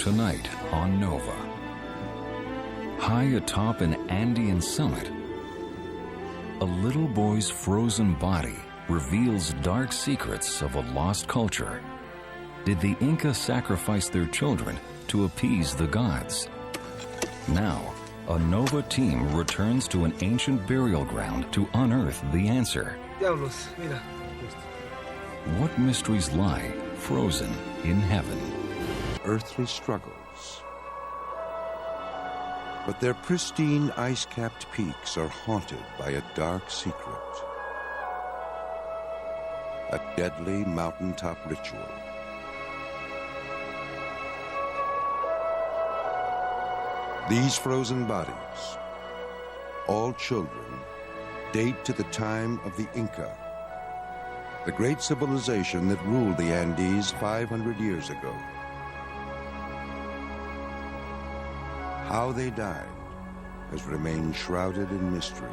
Tonight on Nova. High atop an Andean summit, a little boy's frozen body reveals dark secrets of a lost culture. Did the Inca sacrifice their children to appease the gods? Now, a Nova team returns to an ancient burial ground to unearth the answer. Diablos, mira. What mysteries lie frozen in heaven? Earthly struggles. But their pristine ice-capped peaks are haunted by a dark secret. A deadly mountaintop ritual. These frozen bodies, all children, date to the time of the Inca, the great civilization that ruled the Andes 500 years ago. How they died has remained shrouded in mystery.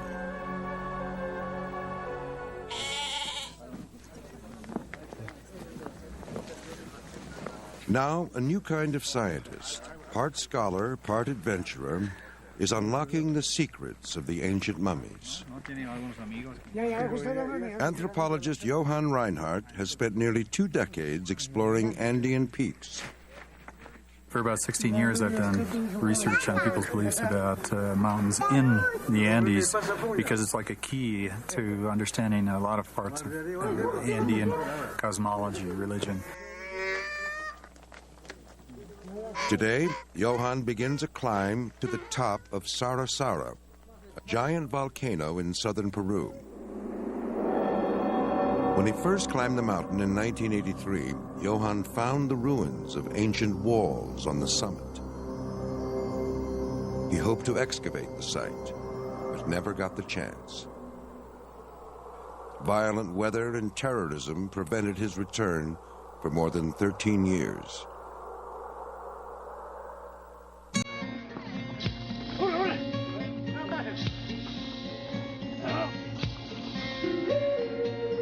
Now, a new kind of scientist, part scholar, part adventurer, is unlocking the secrets of the ancient mummies. Anthropologist Johann Reinhardt has spent nearly 2 decades exploring Andean peaks. For about 16 years, I've done research on people's beliefs about mountains in the Andes because it's like a key to understanding a lot of parts of Andean cosmology, religion. Today, Johann begins a climb to the top of Sarasara, a giant volcano in southern Peru. When he first climbed the mountain in 1983, Johann found the ruins of ancient walls on the summit. He hoped to excavate the site, but never got the chance. Violent weather and terrorism prevented his return for more than 13 years.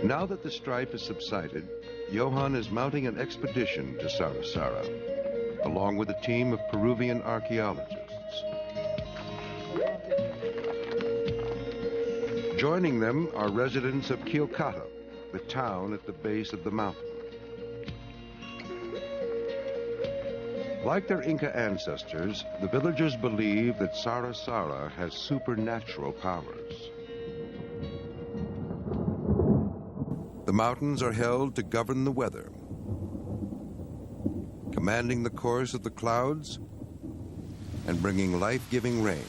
Now that the strife has subsided, Johann is mounting an expedition to Sarasara, along with a team of Peruvian archaeologists. Joining them are residents of Quilcata, the town at the base of the mountain. Like their Inca ancestors, the villagers believe that Sarasara has supernatural powers. The mountains are held to govern the weather, commanding the course of the clouds and bringing life-giving rain.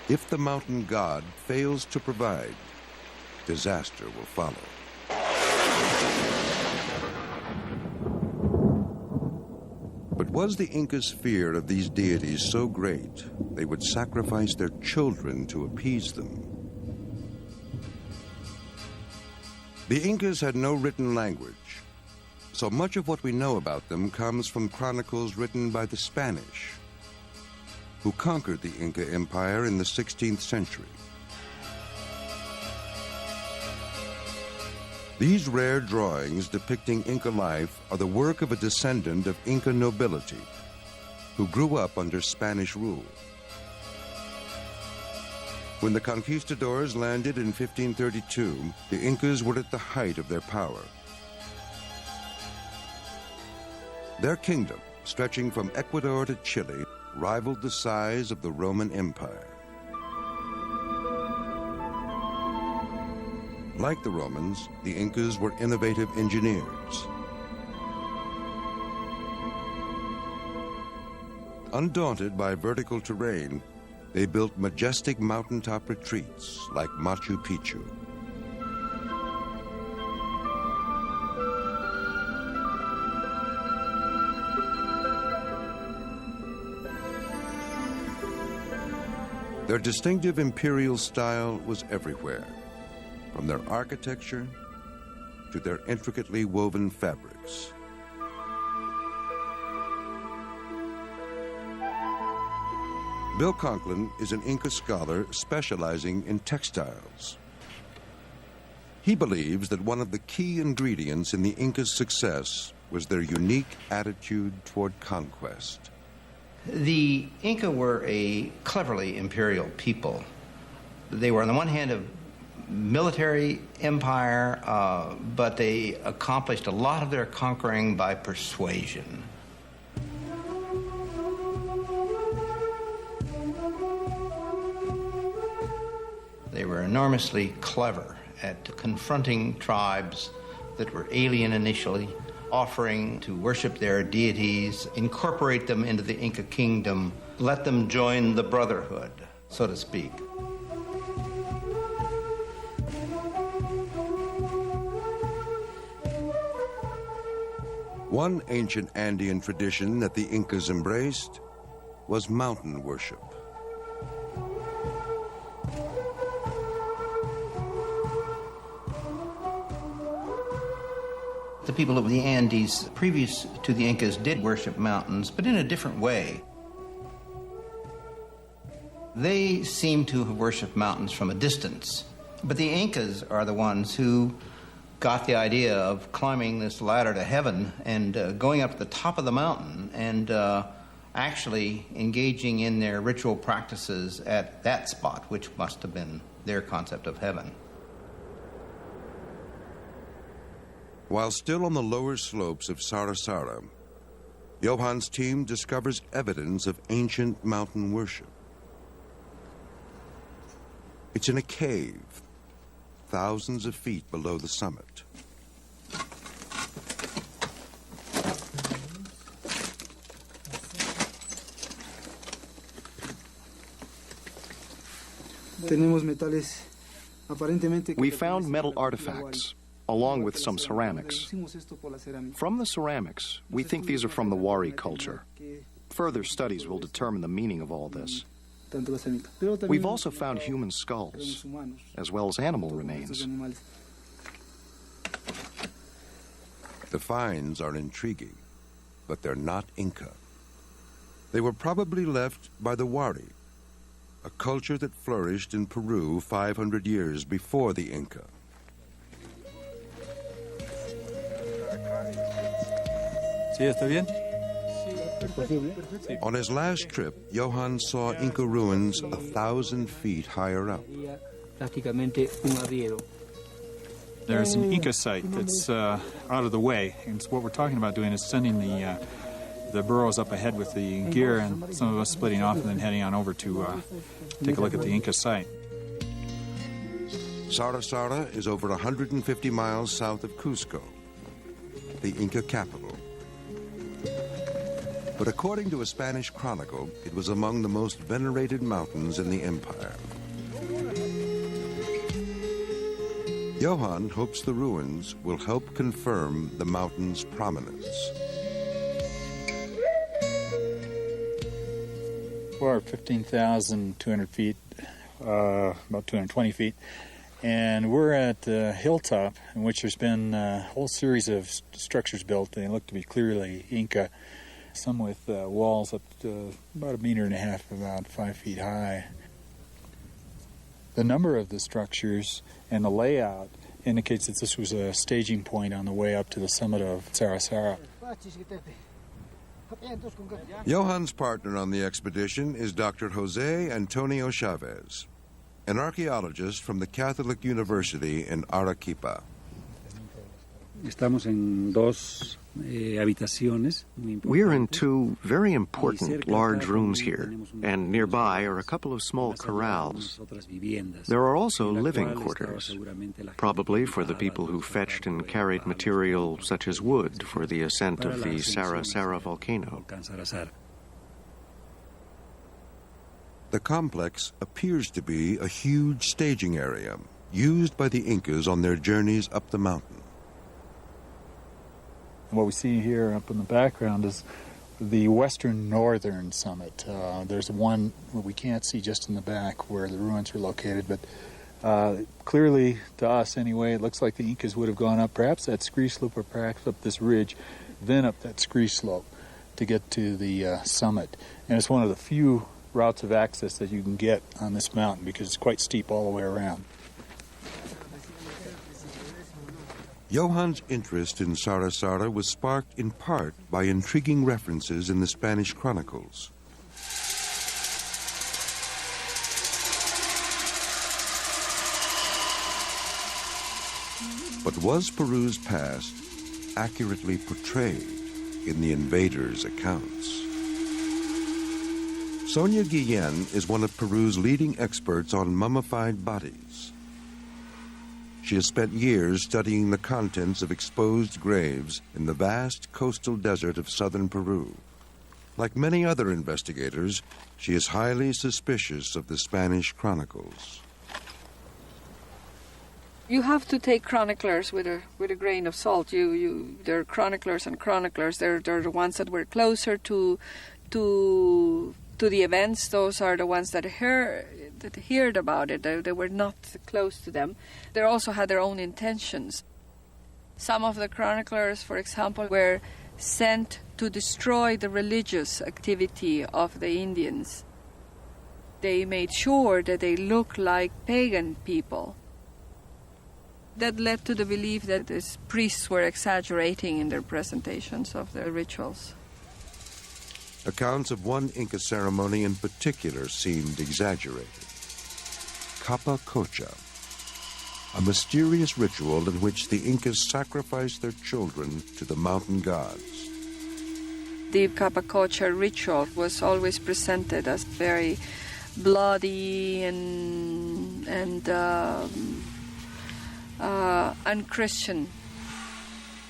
If the mountain god fails to provide, disaster will follow. But was the Incas' fear of these deities so great they would sacrifice their children to appease them? The Incas had no written language, so much of what we know about them comes from chronicles written by the Spanish, who conquered the Inca Empire in the 16th century. These rare drawings depicting Inca life are the work of a descendant of Inca nobility who grew up under Spanish rule. When the conquistadors landed in 1532, the Incas were at the height of their power. Their kingdom, stretching from Ecuador to Chile, rivaled the size of the Roman Empire. Like the Romans, the Incas were innovative engineers. Undaunted by vertical terrain, they built majestic mountaintop retreats like Machu Picchu. Their distinctive imperial style was everywhere, from their architecture to their intricately woven fabrics. Bill Conklin is an Inca scholar specializing in textiles. He believes that one of the key ingredients in the Incas' success was their unique attitude toward conquest. The Inca were a cleverly imperial people. They were, on the one hand, a military empire, but they accomplished a lot of their conquering by persuasion. They were enormously clever at confronting tribes that were alien initially, offering to worship their deities, incorporate them into the Inca kingdom, let them join the brotherhood, so to speak. One ancient Andean tradition that the Incas embraced was mountain worship. The people of the Andes, previous to the Incas, did worship mountains, but in a different way. They seem to have worshipped mountains from a distance, but the Incas are the ones who got the idea of climbing this ladder to heaven and going up to the top of the mountain and actually engaging in their ritual practices at that spot, which must have been their concept of heaven. While still on the lower slopes of Sarasara, Johann's team discovers evidence of ancient mountain worship. It's in a cave, thousands of feet below the summit. We found metal artifacts, along with some ceramics. From the ceramics, we think these are from the Wari culture. Further studies will determine the meaning of all this. We've also found human skulls, as well as animal remains. The finds are intriguing, but they're not Inca. They were probably left by the Wari, a culture that flourished in Peru 500 years before the Inca. Sí, ¿está bien? On his last trip, Johann saw Inca ruins 1,000 feet higher up. There's an Inca site that's out of the way, and what we're talking about doing is sending the burros up ahead with the gear, and some of us splitting off and then heading on over to take a look at the Inca site. Sarasara is over 150 miles south of Cusco, the Inca capital. But according to a Spanish chronicle, it was among the most venerated mountains in the empire. Johann hopes the ruins will help confirm the mountain's prominence. We're 15,200 feet, about 220 feet, and we're at the hilltop in which there's been a whole series of structures built. They look to be clearly Inca, some with walls up to about 1.5 meters, about 5 feet high. The number of the structures and the layout indicates that this was a staging point on the way up to the summit of Sarasara. Johann's partner on the expedition is Dr. Jose Antonio Chavez, an archaeologist from the Catholic University in Arequipa. Estamos en dos habitaciones. We're in two very important large rooms here, and nearby are a couple of small corrals. There are also living quarters, probably for the people who fetched and carried material such as wood for the ascent of the Sarasara volcano. The complex appears to be a huge staging area used by the Incas on their journeys up the mountain. What we see here up in the background is the western northern summit. There's one where we can't see just in the back where the ruins are located, but clearly to us anyway, it looks like the Incas would have gone up perhaps that scree slope or perhaps up this ridge, then up that scree slope to get to the summit. And it's one of the few routes of access that you can get on this mountain because it's quite steep all the way around. Johan's interest in Sara Sara was sparked in part by intriguing references in the Spanish chronicles. But was Peru's past accurately portrayed in the invaders' accounts? Sonia Guillen is one of Peru's leading experts on mummified bodies. She has spent years studying the contents of exposed graves in the vast coastal desert of southern Peru. Like many other investigators, she is highly suspicious of the Spanish chronicles. You have to take chroniclers with a grain of salt. There are chroniclers and chroniclers. They're the ones that were closer to the events. Those are the ones that heard about it. They were not close to them. They also had their own intentions. Some of the chroniclers, for example, were sent to destroy the religious activity of the Indians. They made sure that they looked like pagan people. That led to the belief that these priests were exaggerating in their presentations of their rituals. Accounts of one Inca ceremony in particular seemed exaggerated. Capa Cocha, a mysterious ritual in which the Incas sacrificed their children to the mountain gods. The Capa Cocha ritual was always presented as very bloody and unchristian.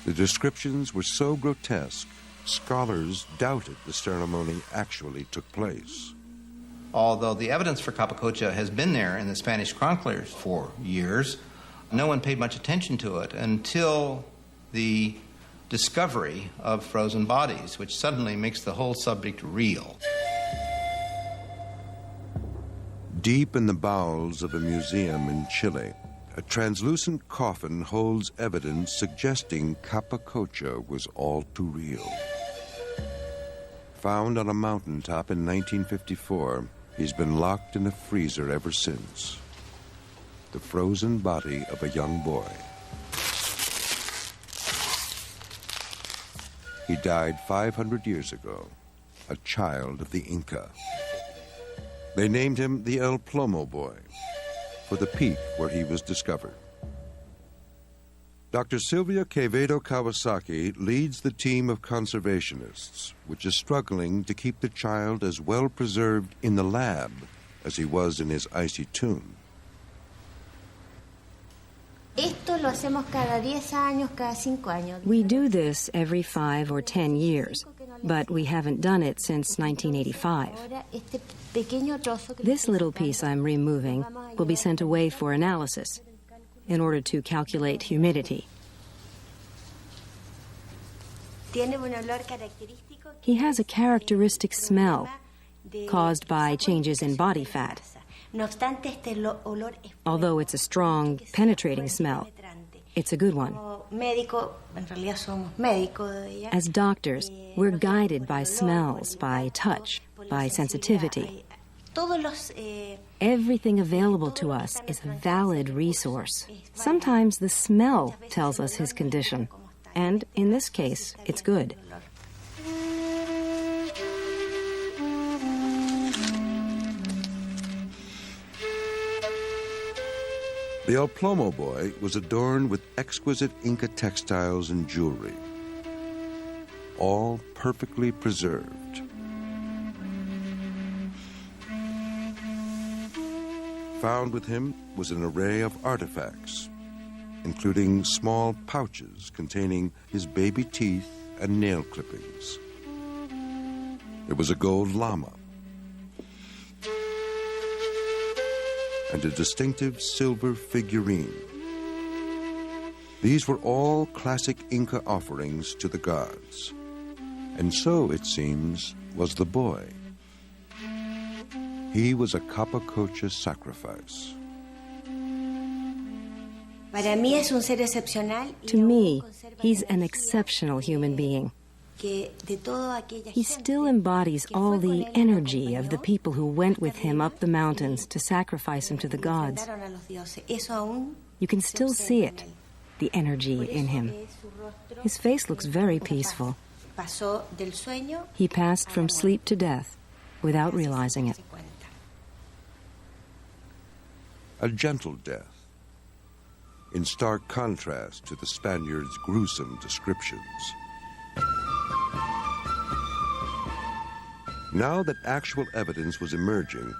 The descriptions were so grotesque, scholars doubted the ceremony actually took place. Although the evidence for Capacocha has been there in the Spanish chroniclers for years, no one paid much attention to it until the discovery of frozen bodies, which suddenly makes the whole subject real. Deep in the bowels of a museum in Chile, a translucent coffin holds evidence suggesting Capacocha was all too real. Found on a mountaintop in 1954, he's been locked in a freezer ever since. The frozen body of a young boy. He died 500 years ago, a child of the Inca. They named him the El Plomo Boy, for the peak where he was discovered. Dr. Silvia Quevedo Kawasaki leads the team of conservationists, which is struggling to keep the child as well preserved in the lab as he was in his icy tomb. We do this every 5 or 10 years, but we haven't done it since 1985. This little piece I'm removing will be sent away for analysis in order to calculate humidity. He has a characteristic smell caused by changes in body fat. Although it's a strong, penetrating smell, it's a good one. As doctors, we're guided by smells, by touch, by sensitivity. Everything available to us is a valid resource. Sometimes the smell tells us his condition, and in this case, it's good. The El Plomo Boy was adorned with exquisite Inca textiles and jewelry, all perfectly preserved. Found with him was an array of artifacts, including small pouches containing his baby teeth and nail clippings. There was a gold llama and a distinctive silver figurine. These were all classic Inca offerings to the gods. And so, it seems, was the boy. He was a Capacocha sacrifice. To me, he's an exceptional human being. He still embodies all the energy of the people who went with him up the mountains to sacrifice him to the gods. You can still see it, the energy in him. His face looks very peaceful. He passed from sleep to death without realizing it. A gentle death, in stark contrast to the Spaniards' gruesome descriptions. Now that actual evidence was emerging,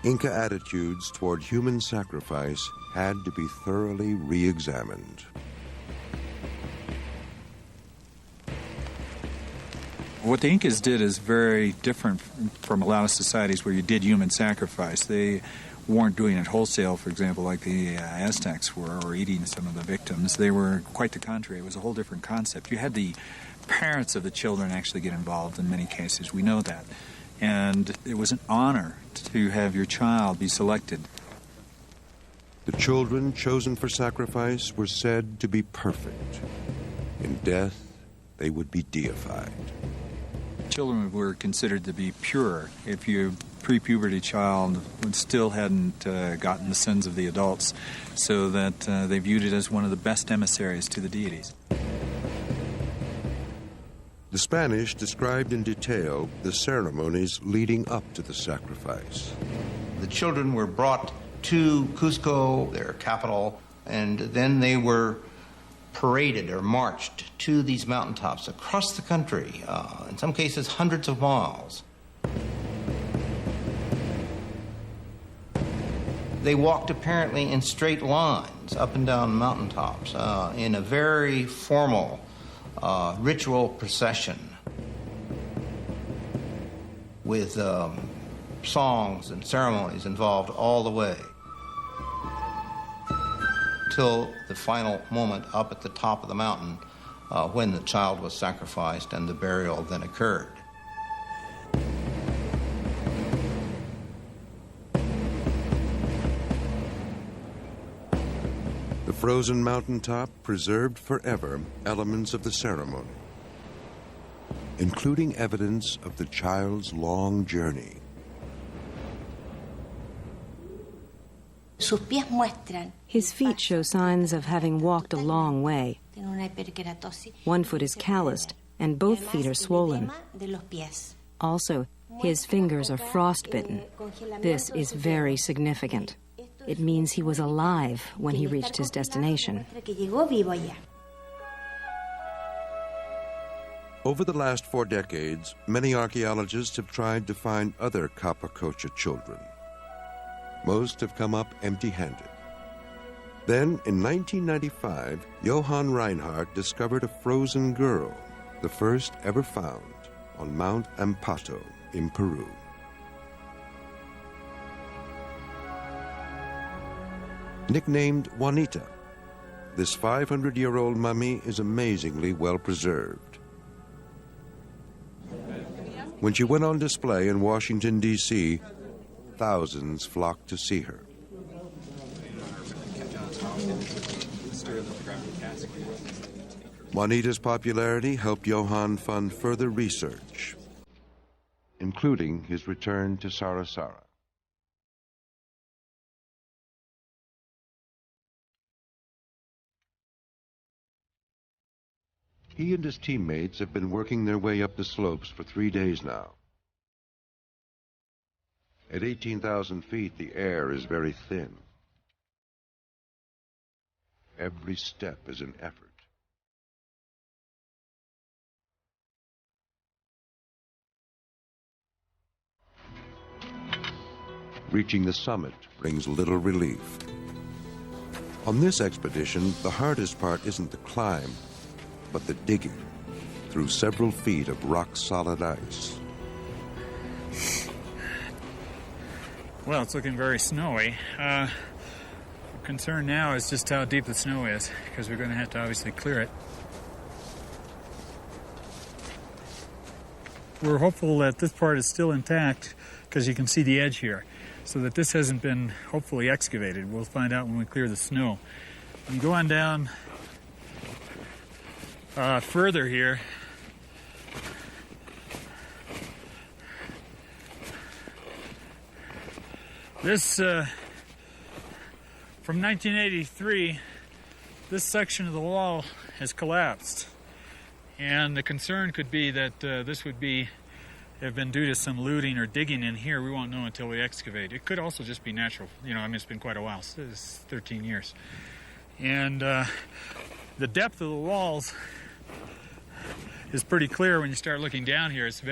Inca attitudes toward human sacrifice had to be thoroughly re-examined. What the Incas did is very different from a lot of societies where you did human sacrifice. They weren't doing it wholesale, for example, like the Aztecs were, or eating some of the victims. They were quite the contrary. It was a whole different concept. You had the parents of the children actually get involved in many cases. We know that. And it was an honor to have your child be selected. The children chosen for sacrifice were said to be perfect. In death, they would be deified. Children were considered to be pure. If your pre-puberty child still hadn't gotten the sins of the adults, so that they viewed it as one of the best emissaries to the deities. The Spanish described in detail the ceremonies leading up to the sacrifice. The children were brought to Cusco, their capital, and then they were paraded or marched to these mountaintops across the country, in some cases hundreds of miles. They walked apparently in straight lines up and down mountaintops in a very formal ritual procession with songs and ceremonies involved all the way till the final moment up at the top of the mountain when the child was sacrificed and the burial then occurred. The frozen mountaintop preserved forever elements of the ceremony, including evidence of the child's long journey. His feet show signs of having walked a long way. One foot is calloused, and both feet are swollen. Also, his fingers are frostbitten. This is very significant. It means he was alive when he reached his destination. Over the last 4 decades, many archaeologists have tried to find other Capacocha children. Most have come up empty-handed. Then, in 1995, Johann Reinhardt discovered a frozen girl, the first ever found, on Mount Ampato in Peru. Nicknamed Juanita, this 500-year-old mummy is amazingly well preserved. When she went on display in Washington, D.C., thousands flocked to see her. Juanita's popularity helped Johann fund further research, including his return to Sarasara. He and his teammates have been working their way up the slopes for 3 days now. At 18,000 feet, the air is very thin. Every step is an effort. Reaching the summit brings little relief. On this expedition, the hardest part isn't the climb, but the digging through several feet of rock-solid ice. Well, it's looking very snowy. Concern now is just how deep the snow is, because we're going to have to obviously clear it. We're hopeful that this part is still intact, because you can see the edge here, so that this hasn't been hopefully excavated. We'll find out when we clear the snow. And go on down further here. This, from 1983, This section of the wall has collapsed, and the concern could be that this would have been due to some looting or digging in here. We won't know until we excavate. It could also just be natural. It's been quite a while. It's 13 years. And the depth of the walls is pretty clear when you start looking down here. It's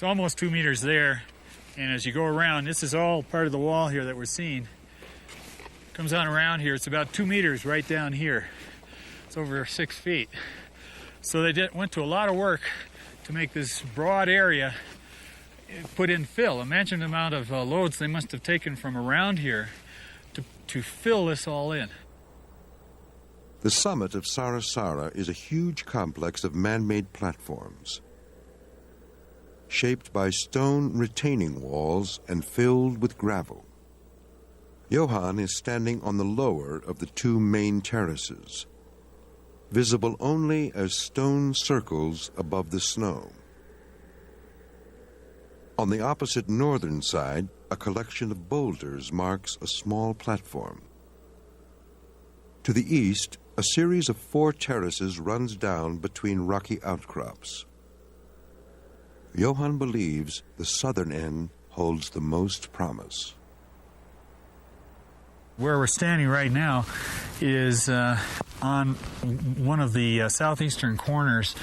almost 2 meters there. And as you go around, this is all part of the wall here that we're seeing. Comes on around here. It's about 2 meters right down here. It's over 6 feet. So they went to a lot of work to make this broad area put in fill. Imagine the amount of loads they must have taken from around here to fill this all in. The summit of Sarasara is a huge complex of man-made platforms, shaped by stone retaining walls and filled with gravel. Johann is standing on the lower of the two main terraces, visible only as stone circles above the snow. On the opposite northern side, a collection of boulders marks a small platform. To the east, a series of 4 terraces runs down between rocky outcrops. Johann believes the southern end holds the most promise. Where we're standing right now is on one of the southeastern corners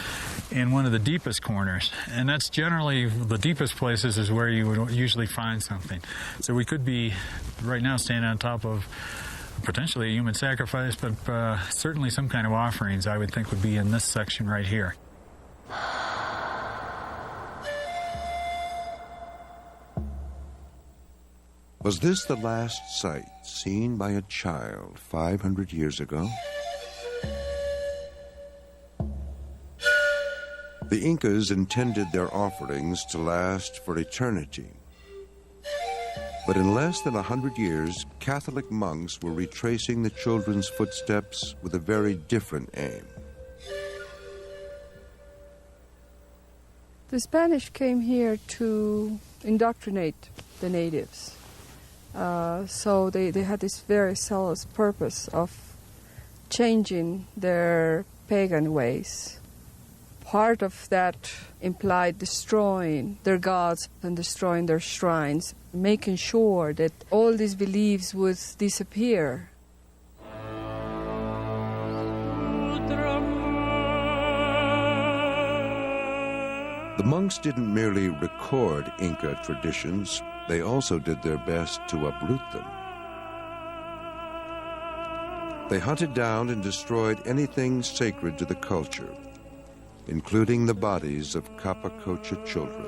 in one of the deepest corners. And that's generally the deepest places is where you would usually find something. So we could be right now standing on top of potentially a human sacrifice, but certainly some kind of offerings I would think would be in this section right here. Was this the last sight seen by a child 500 years ago? The Incas intended their offerings to last for eternity. But in less than 100 years, Catholic monks were retracing the children's footsteps with a very different aim. The Spanish came here to indoctrinate the natives. So they had this very zealous purpose of changing their pagan ways. Part of that implied destroying their gods and destroying their shrines, making sure that all these beliefs would disappear. The monks didn't merely record Inca traditions, they also did their best to uproot them. They hunted down and destroyed anything sacred to the culture, including the bodies of Capacocha children.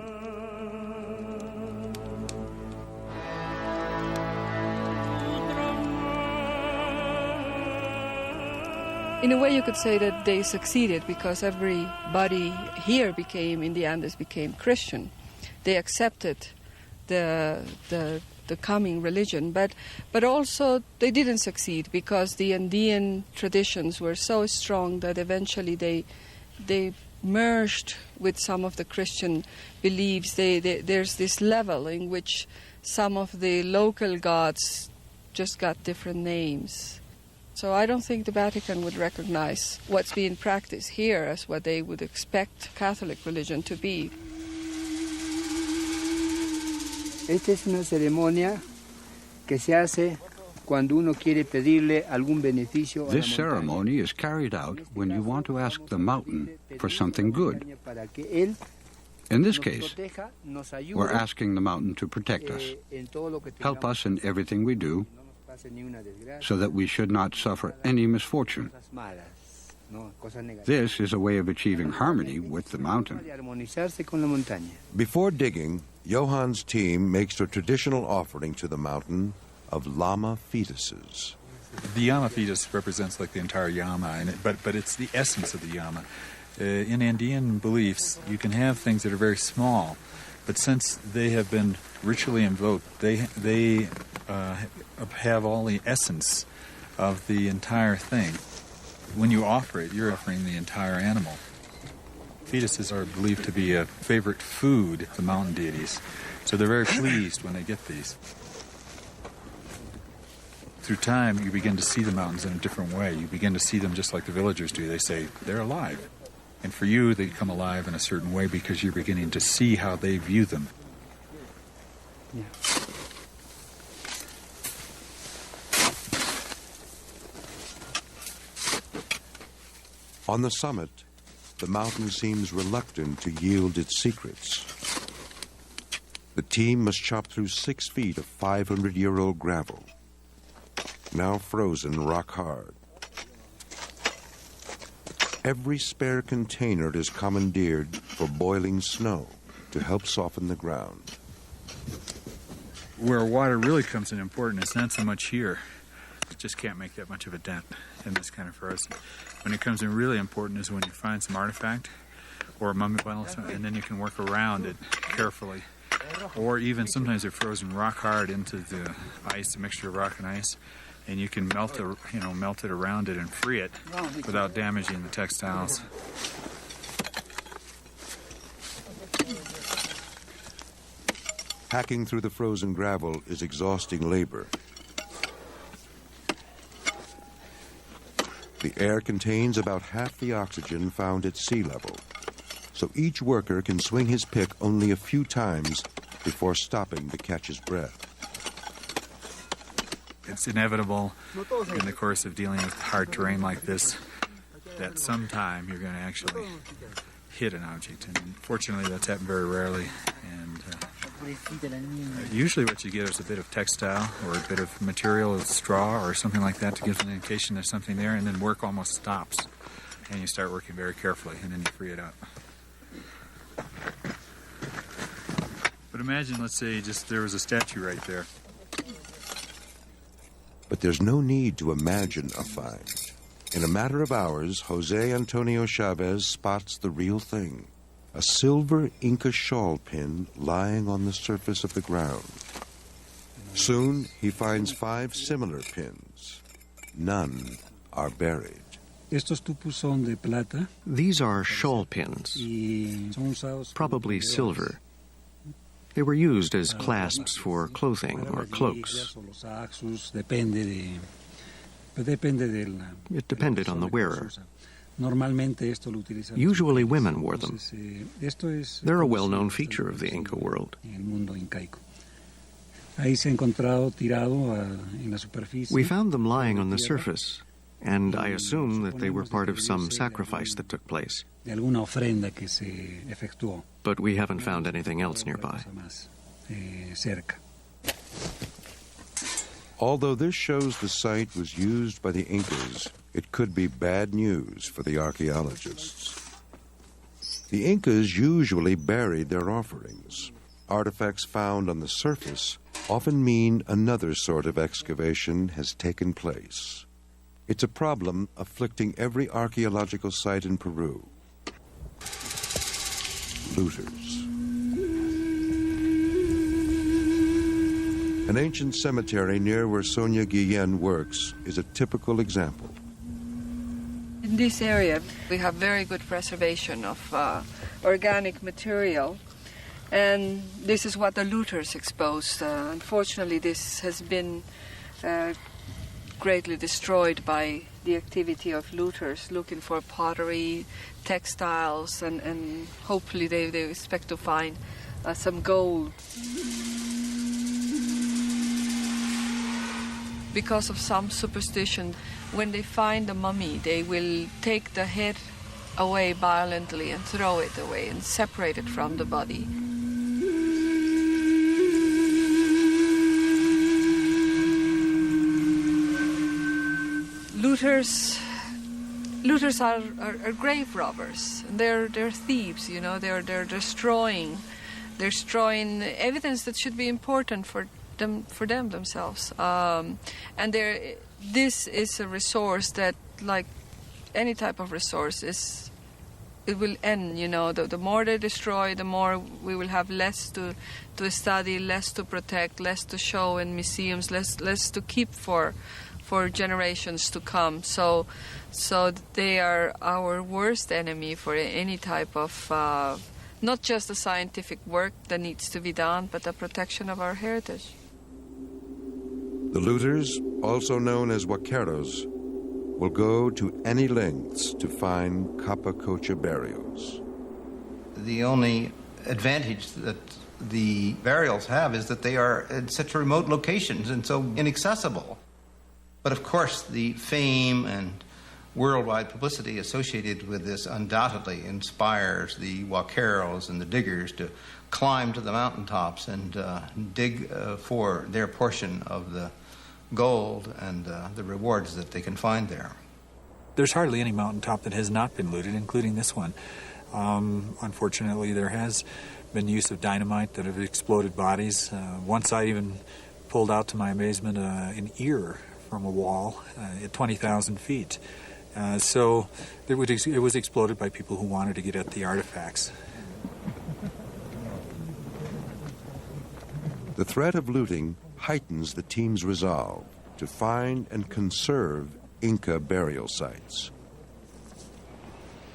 In a way, you could say that they succeeded because everybody here in the Andes became Christian. They accepted the coming religion, but also they didn't succeed because the Andean traditions were so strong that eventually they merged with some of the Christian beliefs. There's this level in which some of the local gods just got different names. So I don't think the Vatican would recognize what's being practiced here as what they would expect Catholic religion to be. Esta es una ceremonia que se hace cuando uno quiere pedirle algún beneficio a la montaña. This ceremony is carried out when you want to ask the mountain for something good. In this case, we're asking the mountain to protect us, help us in everything we do, so that we should not suffer any misfortune. This is a way of achieving harmony with the mountain. Before digging, Johann's team makes a traditional offering to the mountain of llama fetuses. The llama fetus represents like the entire llama, but it's the essence of the llama. In Andean beliefs, you can have things that are very small, but since they have been ritually invoked, they have all the essence of the entire thing. When you offer it, you're offering the entire animal. Fetuses are believed to be a favorite food of the mountain deities, so they're very pleased when they get these. through time, you begin to see the mountains in a different way. You begin to see them just like the villagers do. They say, they're alive. And for you, they come alive in a certain way because you're beginning to see how they view them. Yeah. On the summit, the mountain seems reluctant to yield its secrets. The team must chop through 6 feet of 500-year-old gravel, now frozen rock hard. Every spare container is commandeered for boiling snow to help soften the ground. Where water really comes in important is not so much here. It just can't make that much of a dent in this kind of forest. When it comes in really important is when you find some artifact or a mummy bundle, and then you can work around it carefully. Or even sometimes they're frozen rock hard into the ice, a mixture of rock and ice, and you can melt it around it and free it without damaging the textiles. Hacking through the frozen gravel is exhausting labor. The air contains about half the oxygen found at sea level, so each worker can swing his pick only a few times before stopping to catch his breath. It's inevitable in the course of dealing with hard terrain like this that sometime you're going to actually hit an object, and fortunately that's happened very rarely. And usually what you get is a bit of textile or a bit of material, straw or something like that, to give an indication there's something there, and then work almost stops, and you start working very carefully, and then you free it up. But imagine, let's say, just there was a statue right there. But there's no need to imagine a find. In a matter of hours, Jose Antonio Chavez spots the real thing: a silver Inca shawl pin lying on the surface of the ground. Soon, he finds 5 similar pins. None are buried. Estos tupos son de plata. These are shawl pins, probably silver. They were used as clasps for clothing or cloaks. It depended on the wearer. Usually women wore them. They're a well-known feature of the Inca world. We found them lying on the surface, and I assume that they were part of some sacrifice that took place. But we haven't found anything else nearby. Although this shows the site was used by the Incas, it could be bad news for the archaeologists. The Incas usually buried their offerings. Artifacts found on the surface often mean another sort of excavation has taken place. It's a problem afflicting every archaeological site in Peru. Looters. An ancient cemetery near where Sonia Guillen works is a typical example. In this area, we have very good preservation of organic material, and this is what the looters exposed. Unfortunately, this has been greatly destroyed by the activity of looters looking for pottery, textiles, and hopefully they expect to find some gold. Because of some superstition, when they find a mummy, they will take the head away violently and throw it away and separate it from the body. Looters are grave robbers. They're thieves, you know. They're destroying evidence that should be important for them themselves. And this is a resource that, like any type of resource, it will end. You know, the more they destroy, the more we will have less to study, less to protect, less to show in museums, less to keep for generations to come. So they are our worst enemy for any type of not just the scientific work that needs to be done, but the protection of our heritage. The looters, also known as huaqueros, will go to any lengths to find Capacocha burials. The only advantage that the burials have is that they are at such remote locations and so inaccessible. But of course, the fame and worldwide publicity associated with this undoubtedly inspires the huaqueros and the diggers to climb to the mountaintops and dig for their portion of the gold and the rewards that they can find there. There's hardly any mountaintop that has not been looted, including this one. Unfortunately, there has been use of dynamite that have exploded bodies. Once I even pulled out, to my amazement, an ear from a wall at 20,000 feet. So it was exploded by people who wanted to get at the artifacts. The threat of looting heightens the team's resolve to find and conserve Inca burial sites.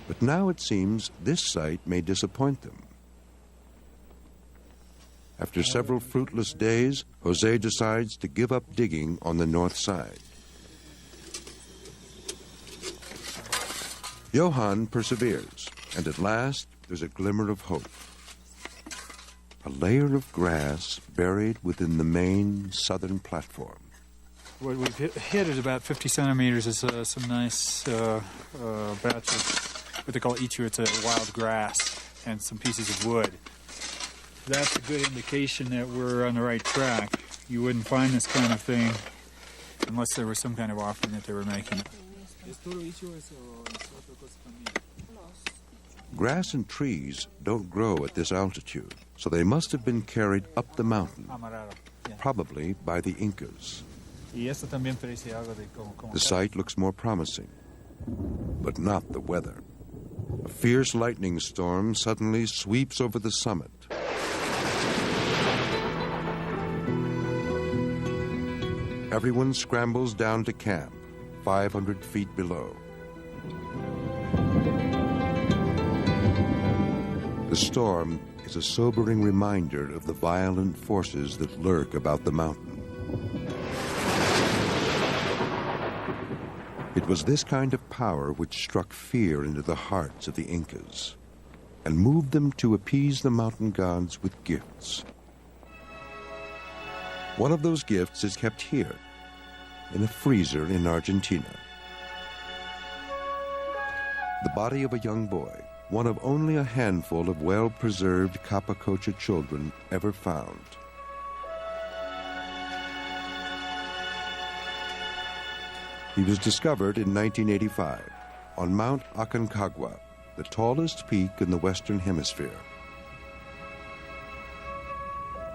But now it seems this site may disappoint them. After several fruitless days, Jose decides to give up digging on the north side. Johann perseveres, and at last there's a glimmer of hope. A layer of grass buried within the main southern platform. What we've hit is about 50 centimeters. Is some nice batch of what they call ichu. It's a wild grass, and some pieces of wood. That's a good indication that we're on the right track. You wouldn't find this kind of thing unless there was some kind of offering that they were making. Grass and trees don't grow at this altitude, so they must have been carried up the mountain, probably by the Incas. The site looks more promising, but not the weather. A fierce lightning storm suddenly sweeps over the summit. Everyone scrambles down to camp, 500 feet below. The storm is a sobering reminder of the violent forces that lurk about the mountain. It was this kind of power which struck fear into the hearts of the Incas and moved them to appease the mountain gods with gifts. One of those gifts is kept here, in a freezer in Argentina. The body of a young boy, one of only a handful of well-preserved Capacocha children ever found. He was discovered in 1985 on Mount Aconcagua, the tallest peak in the Western Hemisphere.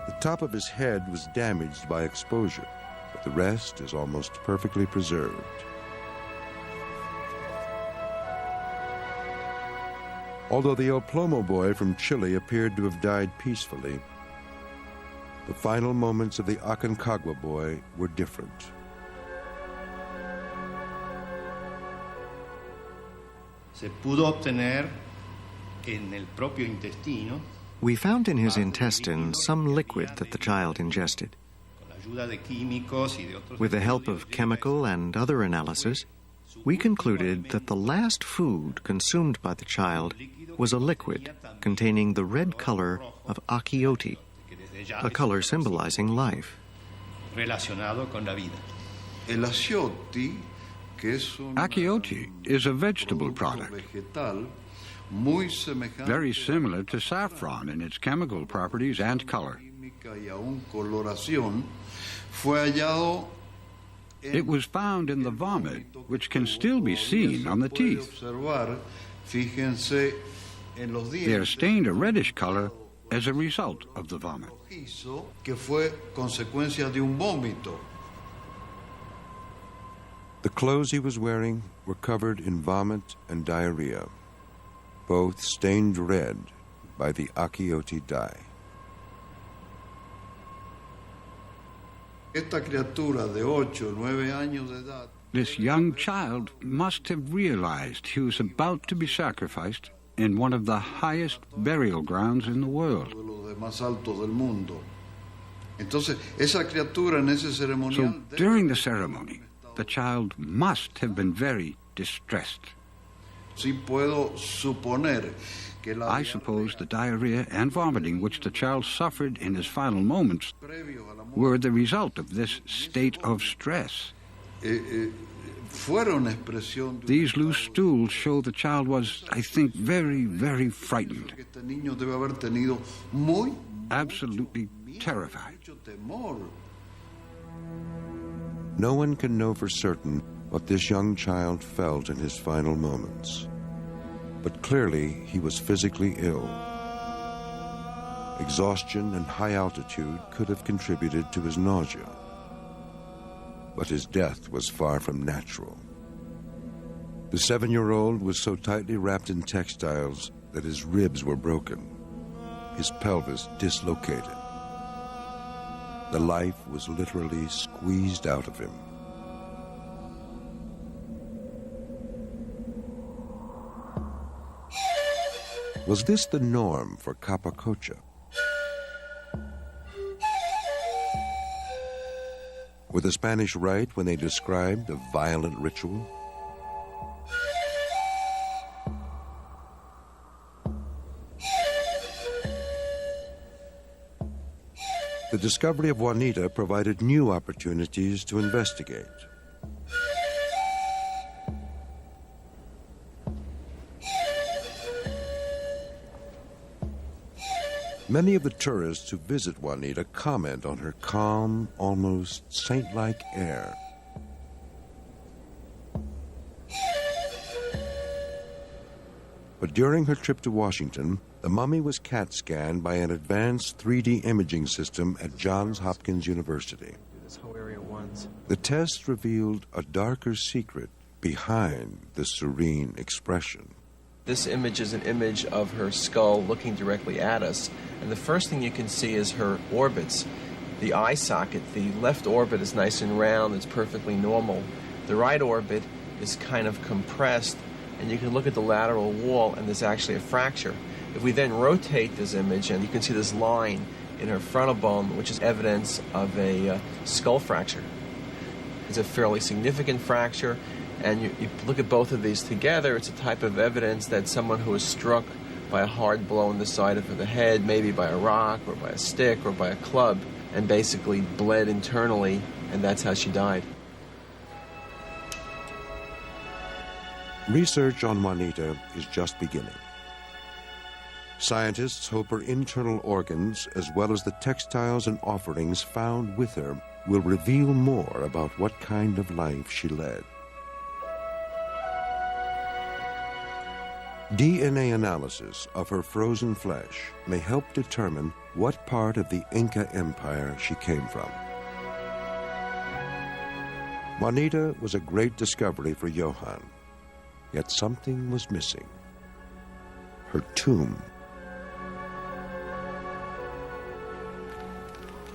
The top of his head was damaged by exposure, but the rest is almost perfectly preserved. Although the El Plomo boy from Chile appeared to have died peacefully, the final moments of the Aconcagua boy were different. We found in his intestine some liquid that the child ingested. With the help of chemical and other analysis, we concluded that the last food consumed by the child was a liquid containing the red color of achiote, a color symbolizing life. Achiote is a vegetable product, very similar to saffron in its chemical properties and color. It was found in the vomit, which can still be seen on the teeth. They are stained a reddish color as a result of the vomit. The clothes he was wearing were covered in vomit and diarrhea, both stained red by the achiote dye. This young child must have realized he was about to be sacrificed in one of the highest burial grounds in the world. Entonces, esa criatura en ese ceremonial... So during the ceremony, the child must have been very distressed. Sí puedo suponer que la... I suppose the diarrhea and vomiting which the child suffered in his final moments were the result of this state of stress. These loose stools show the child was, I think, very, very frightened. Absolutely terrified. No one can know for certain what this young child felt in his final moments. But clearly, he was physically ill. Exhaustion and high altitude could have contributed to his nausea. But his death was far from natural. The 7-year-old was so tightly wrapped in textiles that his ribs were broken, his pelvis dislocated. The life was literally squeezed out of him. Was this the norm for Capacocha? Were the Spanish right when they described a violent ritual? The discovery of Juanita provided new opportunities to investigate. Many of the tourists who visit Juanita comment on her calm, almost saint-like air. But during her trip to Washington, the mummy was CAT scanned by an advanced 3D imaging system at Johns Hopkins University. The test revealed a darker secret behind the serene expression. This image is an image of her skull looking directly at us, and the first thing you can see is her orbits. The eye socket, the left orbit is nice and round, it's perfectly normal. The right orbit is kind of compressed, and you can look at the lateral wall and there's actually a fracture. If we then rotate this image, and you can see this line in her frontal bone, which is evidence of a skull fracture. It's a fairly significant fracture, and you look at both of these together, it's a type of evidence that someone who was struck by a hard blow in the side of the head, maybe by a rock or by a stick or by a club, and basically bled internally, and that's how she died. Research on Juanita is just beginning. Scientists hope her internal organs, as well as the textiles and offerings found with her, will reveal more about what kind of life she led. DNA analysis of her frozen flesh may help determine what part of the Inca Empire she came from. Juanita was a great discovery for Johann, yet something was missing. Her tomb.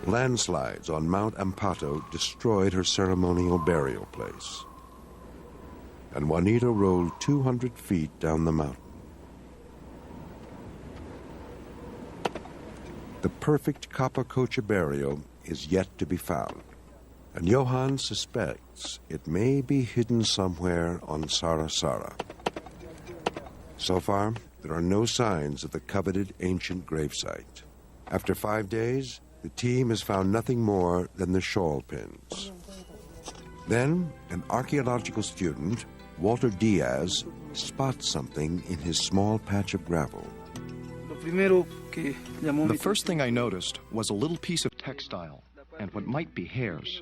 Landslides on Mount Ampato destroyed her ceremonial burial place, and Juanita rolled 200 feet down the mountain. The perfect Capacocha burial is yet to be found, and Johann suspects it may be hidden somewhere on Sarasara. So far, there are no signs of the coveted ancient gravesite. After 5 days, the team has found nothing more than the shawl pins. Then, an archaeological student, Walter Diaz, spots something in his small patch of gravel. The first thing I noticed was a little piece of textile and what might be hairs.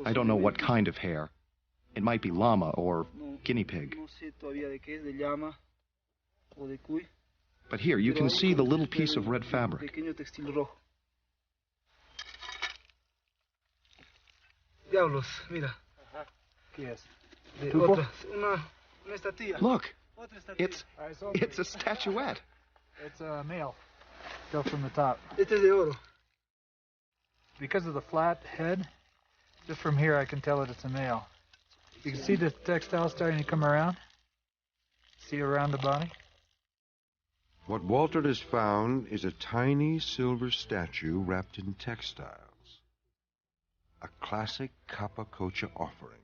I don't know what kind of hair. It might be llama or guinea pig. But here, you can see the little piece of red fabric. Look, it's a statuette. It's a male. Go from the top. Because of the flat head, just from here I can tell that it's a male. You can see the textile starting to come around. See around the body. What Walter has found is a tiny silver statue wrapped in textiles. A classic Capacocha offering.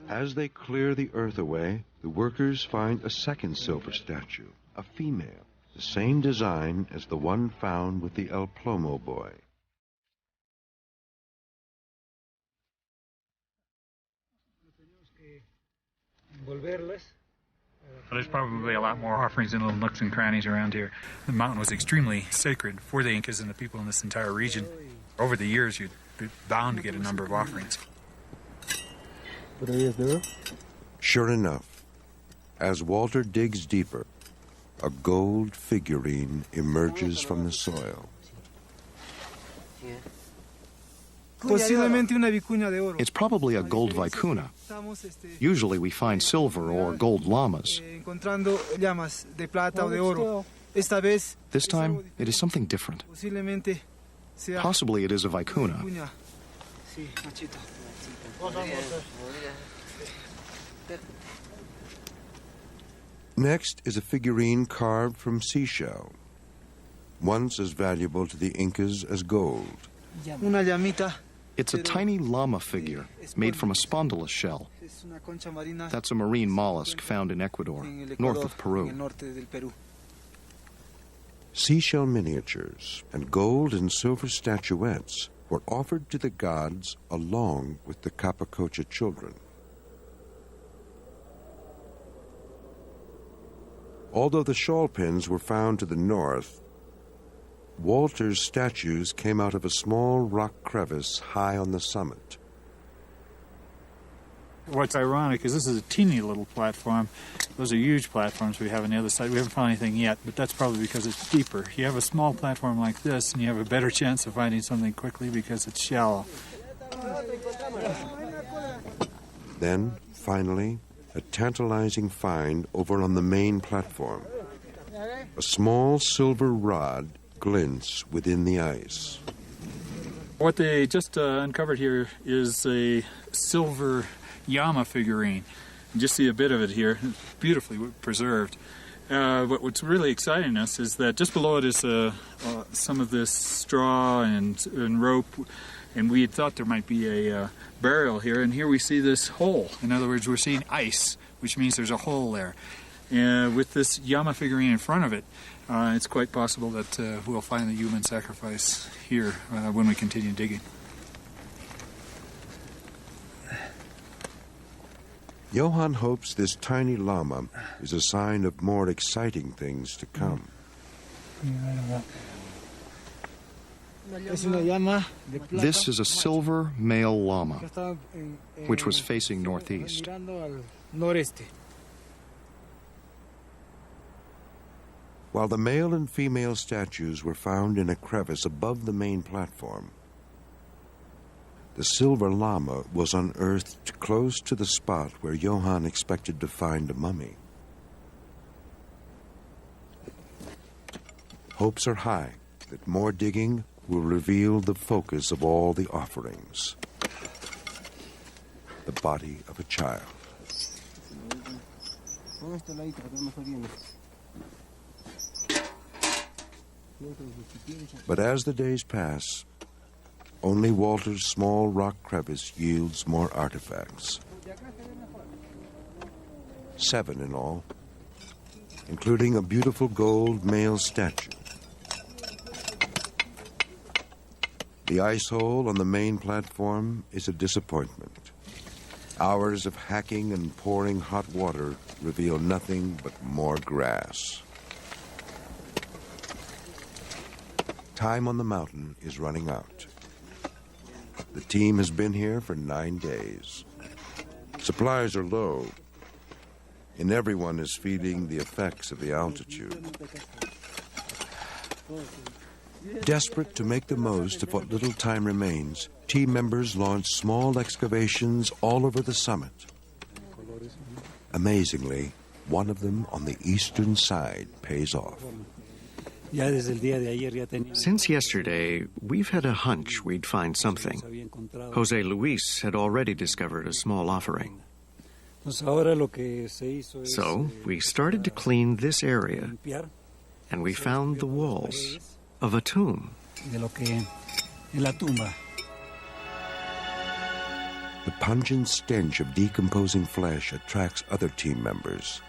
As they clear the earth away, the workers find a second silver statue, a female, the same design as the one found with the El Plomo boy. There's probably a lot more offerings in little nooks and crannies around here. The mountain was extremely sacred for the Incas and the people in this entire region. Over the years, you'd be bound to get a number of offerings. Sure enough, as Walter digs deeper, a gold figurine emerges from the soil. It's probably a gold vicuna. Usually we find silver or gold llamas. This time, it is something different. Possibly it is a vicuna. Next is a figurine carved from seashell, once as valuable to the Incas as gold. It's a tiny llama figure made from a spondylus shell. That's a marine mollusk found in Ecuador, north of Peru. Seashell miniatures and gold and silver statuettes were offered to the gods along with the Capacocha children. Although the shawl pins were found to the north, Walter's statues came out of a small rock crevice high on the summit. What's ironic is this is a teeny little platform. Those are huge platforms we have on the other side. We haven't found anything yet, but that's probably because it's deeper. You have a small platform like this, and you have a better chance of finding something quickly because it's shallow. Then, finally, a tantalizing find over on the main platform. A small silver rod glints within the ice. What they just uncovered here is a silver llama figurine. You just see a bit of it here. It's beautifully preserved. What's really exciting us is that just below it is some of this straw and rope, and we had thought there might be a burial here, and here we see this hole. In other words, we're seeing ice, which means there's a hole there. With this llama figurine in front of it, it's quite possible that we'll find the human sacrifice here when we continue digging. Johann hopes this tiny llama is a sign of more exciting things to come. This is a silver male llama, which was facing northeast. While the male and female statues were found in a crevice above the main platform, the silver llama was unearthed close to the spot where Johann expected to find a mummy. Hopes are high that more digging will reveal the focus of all the offerings: the body of a child. But as the days pass, only Walter's small rock crevice yields more artifacts. 7 in all, including a beautiful gold male statue. The ice hole on the main platform is a disappointment. Hours of hacking and pouring hot water reveal nothing but more grass. Time on the mountain is running out. The team has been here for 9 days. Supplies are low, and everyone is feeling the effects of the altitude. Desperate to make the most of what little time remains, team members launch small excavations all over the summit. Amazingly, one of them on the eastern side pays off. Since yesterday, we've had a hunch we'd find something. Jose Luis had already discovered a small offering. So we started to clean this area, and we found the walls of a tomb. The pungent stench of decomposing flesh attracts other team members.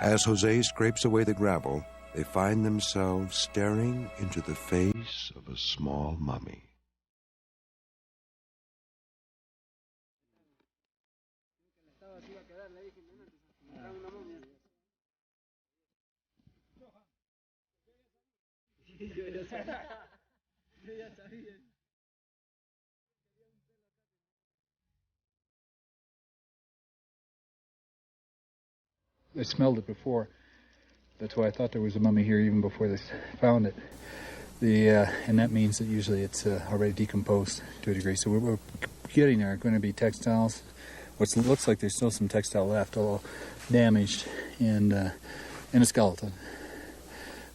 As Jose scrapes away the gravel, they find themselves staring into the face of a small mummy. I smelled it before. That's why I thought there was a mummy here even before they found it. And that means that usually it's already decomposed to a degree. So we're getting there are going to be textiles. What looks like there's still some textile left, although damaged, and a skeleton.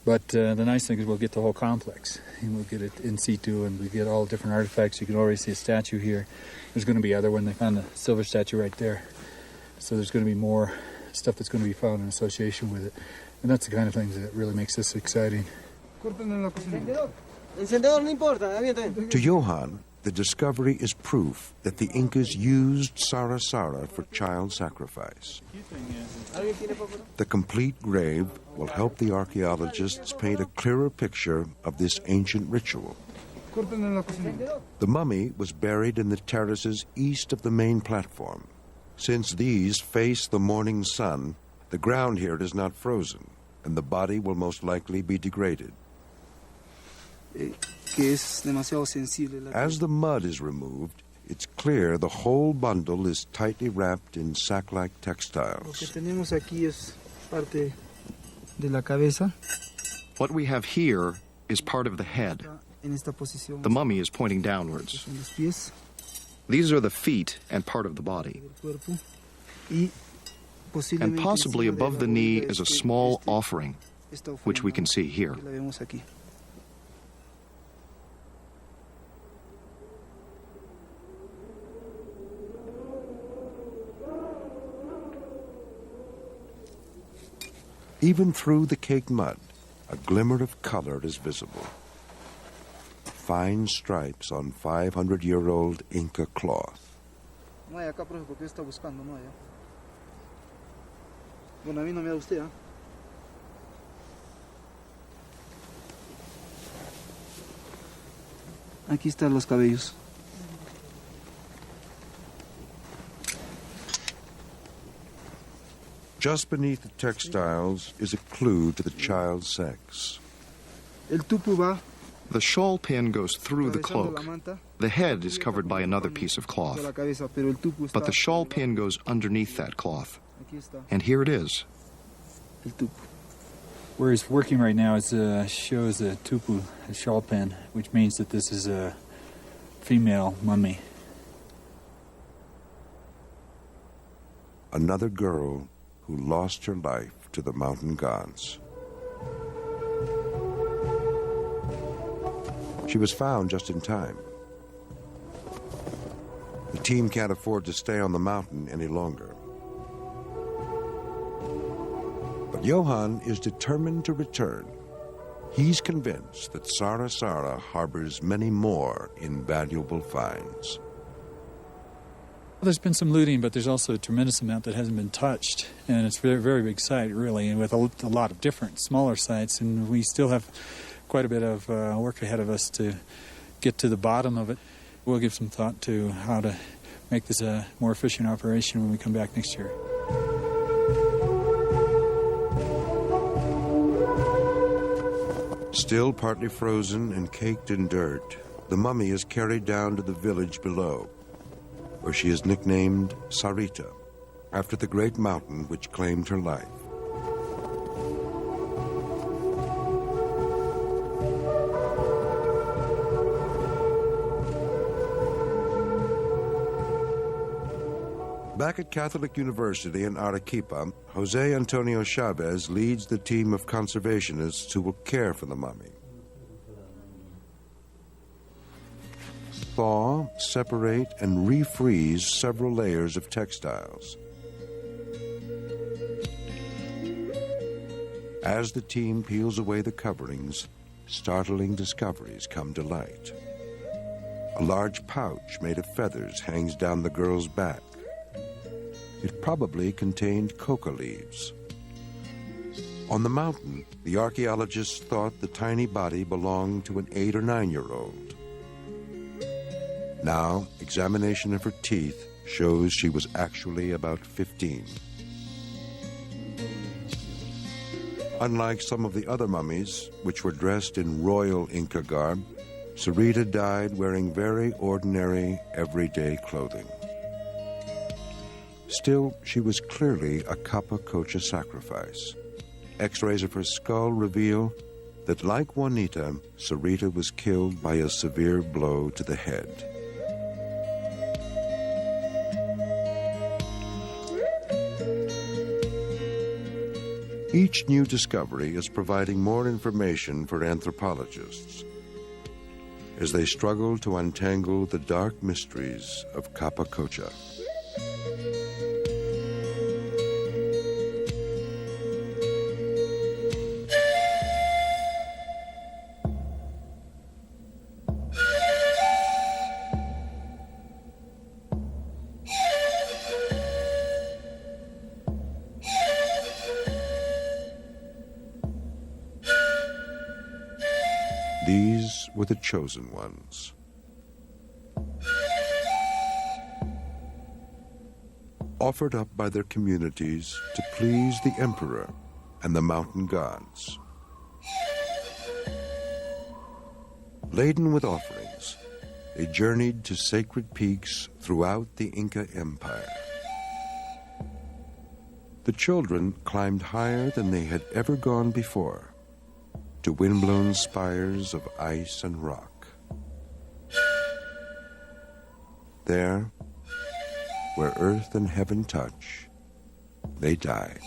But the nice thing is we'll get the whole complex, and we'll get it in situ, and we get all different artifacts. You can already see a statue here. There's going to be other when they found the silver statue right there. So there's going to be more stuff that's going to be found in association with it. And that's the kind of things that really makes this exciting. To Johann, the discovery is proof that the Incas used Sara Sara for child sacrifice. The complete grave will help the archaeologists paint a clearer picture of this ancient ritual. The mummy was buried in the terraces east of the main platform. Since these face the morning sun, the ground here is not frozen, and the body will most likely be degraded. As the mud is removed, it's clear the whole bundle is tightly wrapped in sack-like textiles. What we have here is part of the head. The mummy is pointing downwards. These are the feet and part of the body. And possibly above the knee is a small offering, which we can see here. Even through the caked mud, a glimmer of color is visible. Fine stripes on 500-year-old Inca cloth. Aquí están los cabellos. Just beneath the textiles is a clue to the child's sex. The shawl pin goes through the cloak. The head is covered by another piece of cloth. But the shawl pin goes underneath that cloth. And here it is. Where he's working right now shows a tupu, a shawl pin, which means that this is a female mummy. Another girl who lost her life to the mountain gods. She was found just in time. The team can't afford to stay on the mountain any longer. But Johann is determined to return. He's convinced that Sara Sara harbors many more invaluable finds. There's been some looting, but there's also a tremendous amount that hasn't been touched. And it's a very, very big site, really, and with a lot of different smaller sites. And we still have quite a bit of work ahead of us to get to the bottom of it. We'll give some thought to how to make this a more efficient operation when we come back next year. Still partly frozen and caked in dirt, the mummy is carried down to the village below, where she is nicknamed Sarita, after the great mountain which claimed her life. Back at Catholic University in Arequipa, Jose Antonio Chavez leads the team of conservationists who will care for the mummy. Thaw, separate, and refreeze several layers of textiles. As the team peels away the coverings, startling discoveries come to light. A large pouch made of feathers hangs down the girl's back. It probably contained coca leaves. On the mountain, the archaeologists thought the tiny body belonged to an 8 or 9-year-old. Now, examination of her teeth shows she was actually about 15. Unlike some of the other mummies, which were dressed in royal Inca garb, Sarita died wearing very ordinary, everyday clothing. Still, she was clearly a Capacocha sacrifice. X-rays of her skull reveal that, like Juanita, Sarita was killed by a severe blow to the head. Each new discovery is providing more information for anthropologists as they struggle to untangle the dark mysteries of Capacocha. These were the chosen ones. Offered up by their communities to please the emperor and the mountain gods. Laden with offerings, they journeyed to sacred peaks throughout the Inca Empire. The children climbed higher than they had ever gone before, to wind-blown spires of ice and rock. There, where earth and heaven touch, they died.